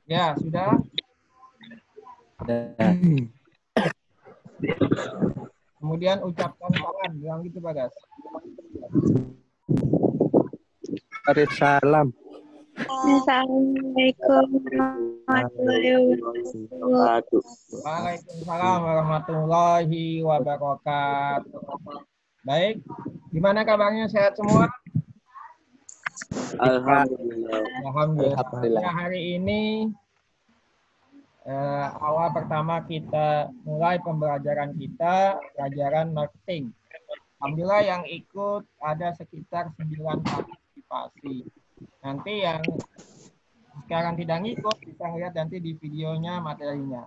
Ya, sudah. Kemudian ucapkan salam, bilang gitu Bagas. Salam. Assalamualaikum warahmatullahi wabarakatuh. Waalaikumsalam warahmatullahi wabarakatuh. Baik, gimana kabarnya? Sehat semua? Alhamdulillah. Alhamdulillah. Ya, hari ini awal pertama kita mulai pembelajaran kita, pelajaran marketing. Alhamdulillah yang ikut ada sekitar 9 partisipasi. Nanti yang sekarang tidak ngikut bisa lihat nanti di videonya materinya.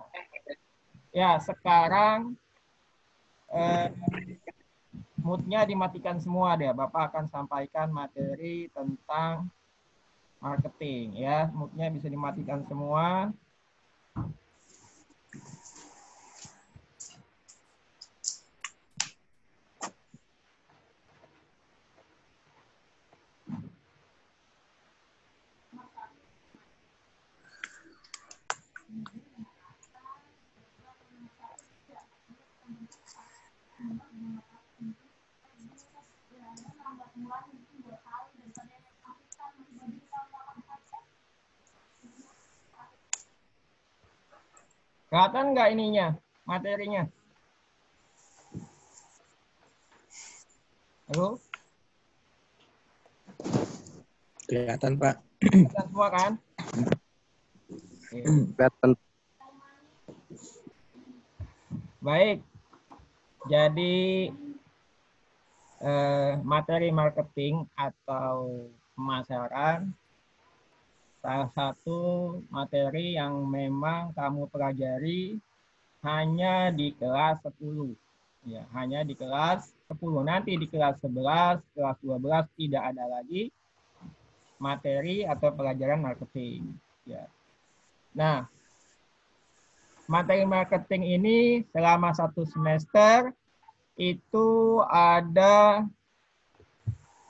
Ya, sekarang moodnya dimatikan semua deh. Bapak akan sampaikan materi tentang marketing ya. Moodnya bisa dimatikan semua. Kelihatan nggak ininya, materinya? Halo? Kelihatan, Pak. Kelihatan semua kan? Kelihatan. Baik. Jadi materi marketing atau pemasaran salah satu materi yang memang kamu pelajari hanya di kelas 10. Ya, hanya di kelas 10. Nanti di kelas 11, kelas 12 tidak ada lagi materi atau pelajaran marketing. Ya. Nah, materi marketing ini selama 1 semester itu ada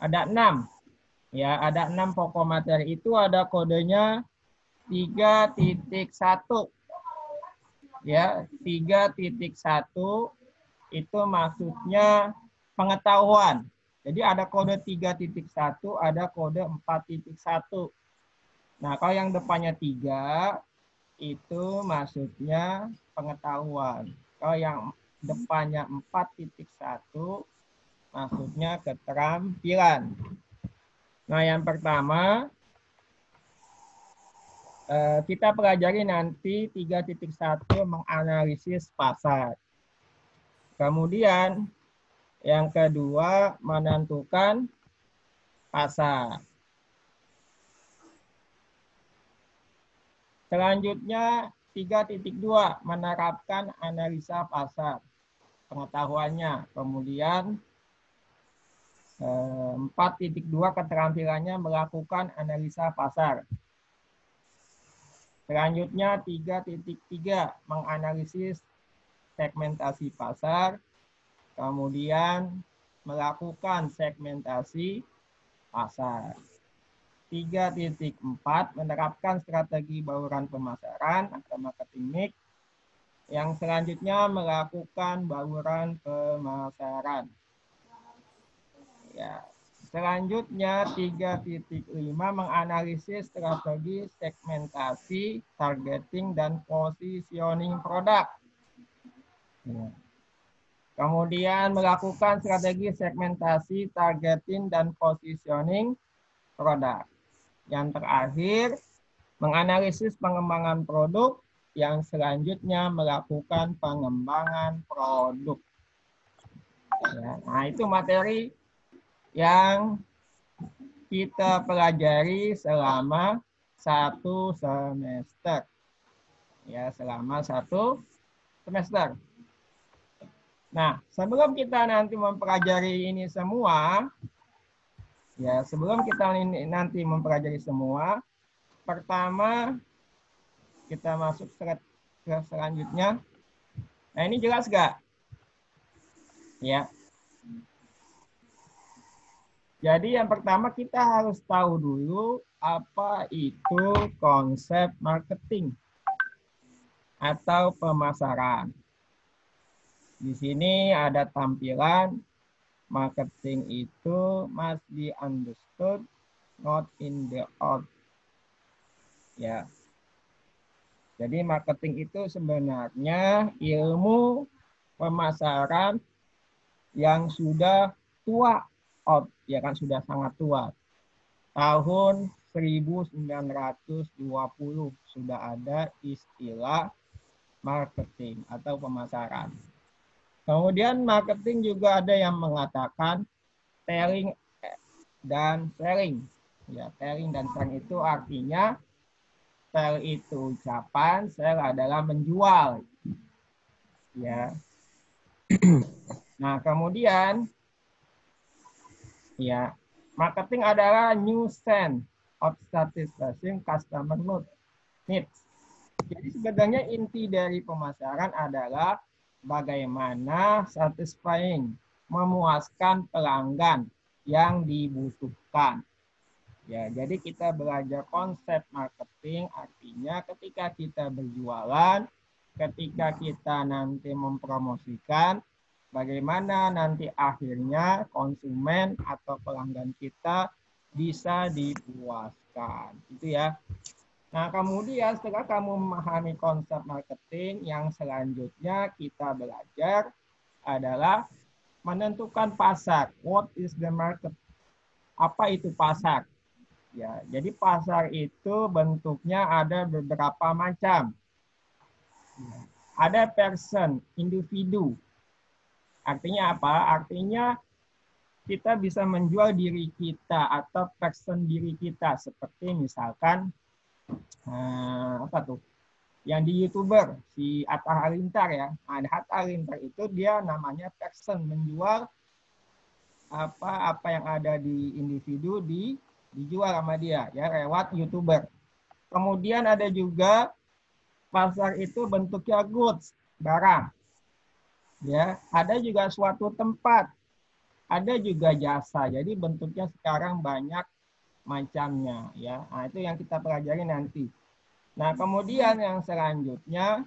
6. Ya, ada 6 pokok materi itu ada kodenya 3.1. Ya, 3.1 itu maksudnya pengetahuan. Jadi ada kode 3.1, ada kode 4.1. Nah, kalau yang depannya 3 itu maksudnya pengetahuan. Kalau yang depannya 4.1 maksudnya keterampilan. Nah, yang pertama kita pelajari nanti 3.1 menganalisis pasar. Kemudian yang kedua menentukan pasar. Selanjutnya 3.2 menerapkan analisa pasar. Pengetahuannya. Kemudian 4.2 keterampilannya melakukan analisa pasar. Selanjutnya 3.3 menganalisis segmentasi pasar. Kemudian melakukan segmentasi pasar. 3.4 menerapkan strategi bauran pemasaran atau marketing mix. Yang selanjutnya melakukan bauran pemasaran. Ya. Selanjutnya 3.5 menganalisis strategi segmentasi, targeting, dan positioning produk. Ya. Kemudian melakukan strategi segmentasi, targeting, dan positioning produk. Yang terakhir, menganalisis pengembangan produk. Yang selanjutnya melakukan pengembangan produk. Ya, nah, itu materi yang kita pelajari selama 1 semester. Ya, selama 1 semester. Nah, sebelum kita nanti mempelajari ini semua, ya, sebelum kita nanti mempelajari semua, pertama kita masuk ke selanjutnya. Nah, ini jelas nggak? Ya. Jadi yang pertama kita harus tahu dulu apa itu konsep marketing atau pemasaran. Di sini ada tampilan marketing itu must be understood, not in the out. Ya. Jadi marketing itu sebenarnya ilmu pemasaran yang sudah tua, out, ya kan sudah sangat tua. Tahun 1920 sudah ada istilah marketing atau pemasaran. Kemudian marketing juga ada yang mengatakan telling dan selling. Ya, telling dan selling itu artinya sell itu ucapan, sell adalah menjual. Ya. Nah, kemudian ya, marketing adalah new sense of satisfying customer needs. Jadi sebenarnya inti dari pemasaran adalah bagaimana satisfying, memuaskan pelanggan yang dibutuhkan. Ya, jadi kita belajar konsep marketing artinya ketika kita berjualan, ketika kita nanti mempromosikan, bagaimana nanti akhirnya konsumen atau pelanggan kita bisa dipuaskan. Itu ya. Nah, kemudian setelah kamu memahami konsep marketing, yang selanjutnya kita belajar adalah menentukan pasar. What is the market? Apa itu pasar? Ya, jadi pasar itu bentuknya ada beberapa macam. Ada person, individu. Artinya apa? Artinya kita bisa menjual diri kita atau person diri kita. Seperti misalkan apa tuh? Yang di YouTuber si Atta Halilintar ya. Nah, Atta Halilintar itu dia namanya person, menjual apa yang ada di individu dijual sama dia ya lewat YouTuber. Kemudian ada juga pasar itu bentuknya goods, barang. Ya, ada juga suatu tempat. Ada juga jasa. Jadi bentuknya sekarang banyak macamnya ya. Nah, itu yang kita pelajari nanti. Nah, kemudian yang selanjutnya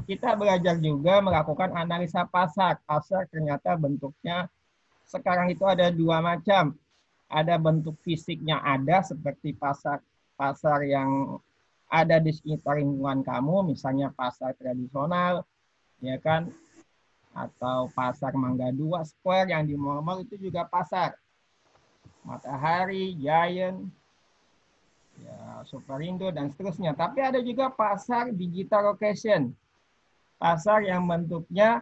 kita belajar juga melakukan analisa pasar. Pasar ternyata bentuknya sekarang itu ada dua macam. Ada bentuk fisiknya ada seperti pasar yang ada di sekitar lingkungan kamu, misalnya pasar tradisional, ya kan, atau pasar Mangga 2 Square yang di mall-mall itu juga pasar. Matahari, Giant, ya, Superindo dan seterusnya. Tapi ada juga pasar digital location, pasar yang bentuknya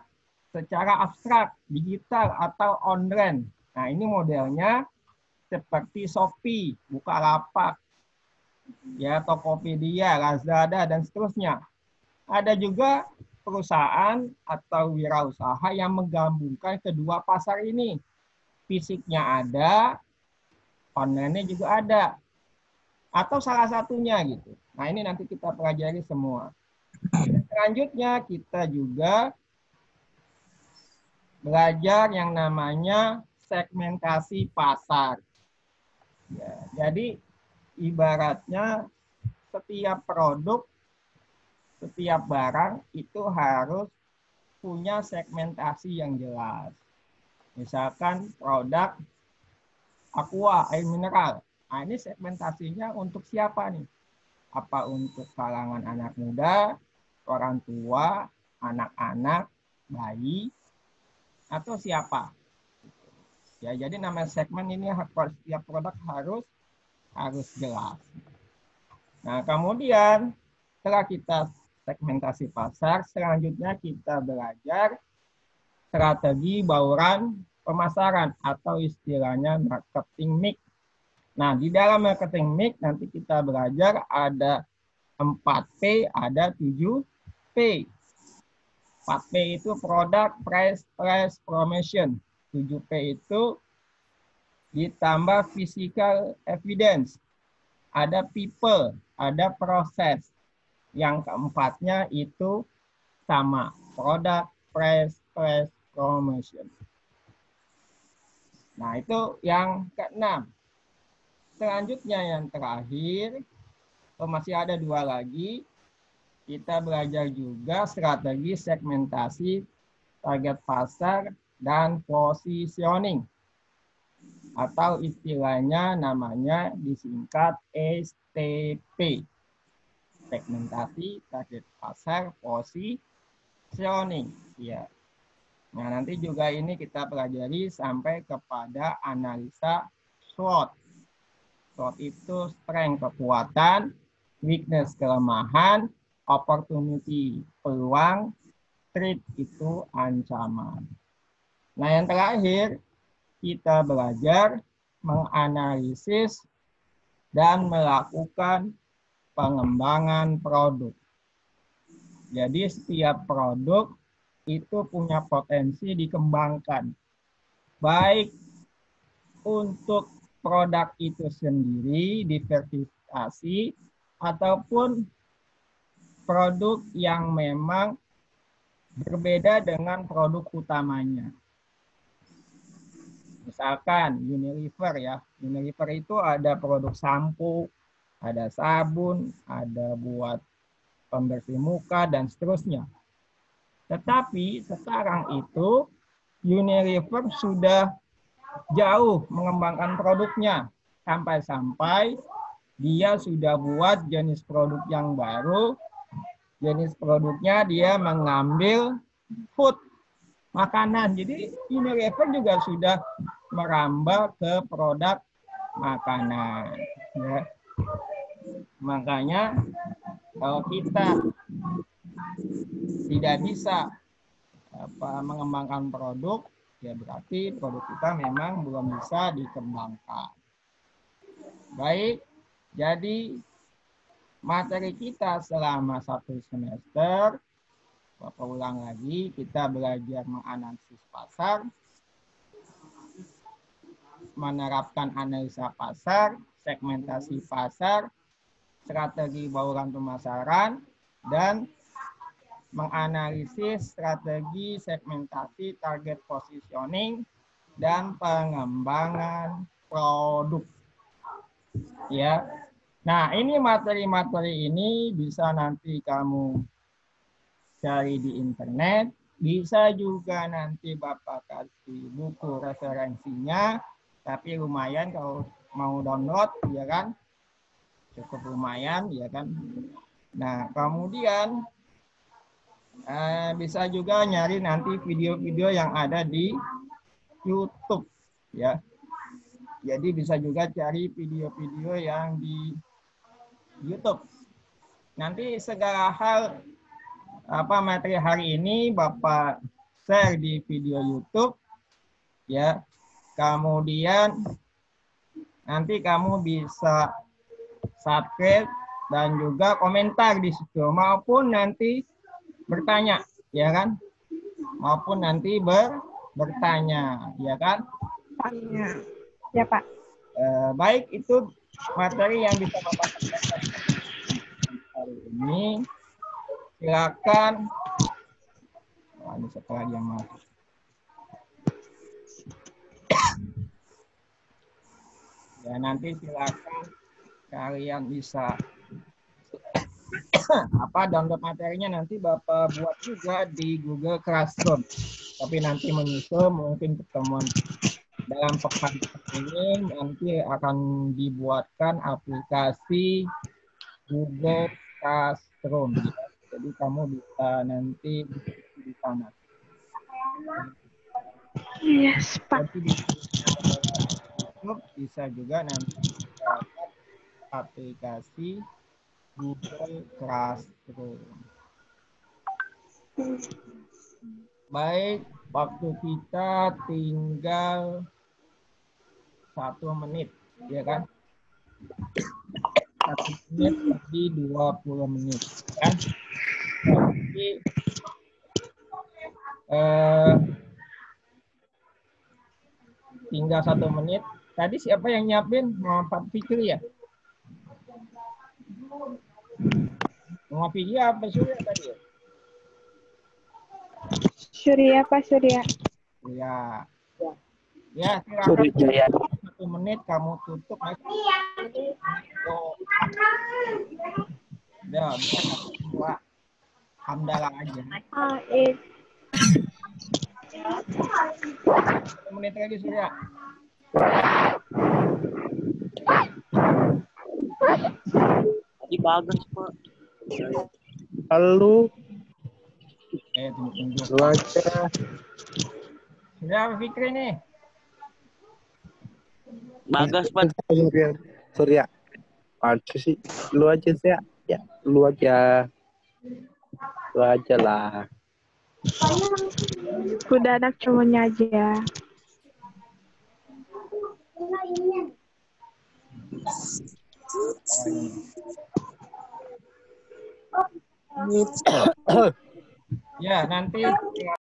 secara abstrak, digital atau online. Nah, ini modelnya seperti Shopee, Bukalapak, ya, Tokopedia, Lazada, dan seterusnya. Ada juga perusahaan atau wirausaha yang menggabungkan kedua pasar ini. Fisiknya ada, online-nya juga ada. Atau salah satunya gitu. Nah, ini nanti kita pelajari semua. Selanjutnya kita juga belajar yang namanya segmentasi pasar. Ya, jadi ibaratnya setiap produk, setiap barang itu harus punya segmentasi yang jelas. Misalkan produk aqua, air mineral. Nah, ini segmentasinya untuk siapa nih? Apa untuk kalangan anak muda, orang tua, anak-anak, bayi, atau siapa? Ya, jadi nama segmen ini setiap produk harus jelas. Nah, kemudian setelah kita segmentasi pasar, selanjutnya kita belajar strategi bauran pemasaran atau istilahnya marketing mix. Nah, di dalam marketing mix nanti kita belajar ada 4P, ada 7P. 4P itu product, price, promotion. 7P itu ditambah physical evidence. Ada people, ada proses. Yang keempatnya itu sama, product, price, promotion. Nah, itu yang keenam. selanjutnya yang terakhir, masih ada 2 lagi. Kita belajar juga strategi segmentasi, target pasar, dan positioning. Atau istilahnya namanya disingkat STP. Segmentasi, target pasar, positioning. Ya. Nah, nanti juga ini kita pelajari sampai kepada analisa SWOT. SWOT itu strength, kekuatan, weakness, kelemahan, opportunity, peluang, threat itu ancaman. Nah, yang terakhir kita belajar menganalisis dan melakukan pengembangan produk. Jadi setiap produk itu punya potensi dikembangkan. Baik untuk produk itu sendiri diversifikasi ataupun produk yang memang berbeda dengan produk utamanya. Misalkan Unilever ya. Unilever itu ada produk sampo, ada sabun, ada buat pembersih muka, dan seterusnya. Tetapi sekarang itu Unilever sudah jauh mengembangkan produknya. Sampai-sampai dia sudah buat jenis produk yang baru. Jenis produknya dia mengambil food, makanan. Jadi Unilever juga sudah merambah ke produk makanan. Ya. Makanya kalau kita tidak bisa mengembangkan produk, ya berarti produk kita memang belum bisa dikembangkan. Baik, jadi materi kita selama 1 semester, Bapak ulang lagi, kita belajar menganalisis pasar, menerapkan analisa pasar, segmentasi pasar, strategi bauran pemasaran, dan menganalisis strategi segmentasi, target positioning, dan pengembangan produk. Ya. Nah, ini materi-materi ini bisa nanti kamu cari di internet, bisa juga nanti Bapak kasih buku referensinya, tapi lumayan kalau mau download, ya kan? Cukup lumayan, ya kan? Nah, kemudian bisa juga nyari nanti video-video yang ada di YouTube, ya. Jadi bisa juga cari video-video yang di YouTube. Nanti segala hal materi hari ini Bapak share di video YouTube, ya. Kemudian nanti kamu bisa subscribe dan juga komentar di situ, maupun nanti bertanya, ya kan? Maupun nanti bertanya, ya kan? Ya, Pak. Baik, itu materi yang bisa Bapak sampaikan hari ini. Silakan. Ini satu lagi yang masuk. Ya, nanti silakan kalian bisa download materinya, nanti Bapak buat juga di Google Classroom. Tapi nanti menyusul mungkin pertemuan dalam pekan ini nanti akan dibuatkan aplikasi Google Classroom. Jadi kamu bisa nanti di sana. Yes, Pak. Jadi bisa juga nanti aplikasi Google Classroom. Baik, waktu kita tinggal 1 menit, ya kan? 1 menit jadi 20 menit, kan? Jadi tinggal 1 menit. Tadi siapa yang nyiapin? Pak Fikri ya? Muhammad Fikri apa Surya tadi ya? Surya, Pak Surya. Ya. Ya, silakan. 1 menit kamu tutup. Udah, bisa kasih semua. Hamdalah aja. 1 menit lagi Surya. Tadi bagus, Pak. Halo, Tunggu. lu aja. Surya Fikri nih. Bagas, Pak. Surya. Aduh sih, lu aja sih ya. Ya, lu aja. Lu aja lah. Udah anak cowoknya aja. Ya, nanti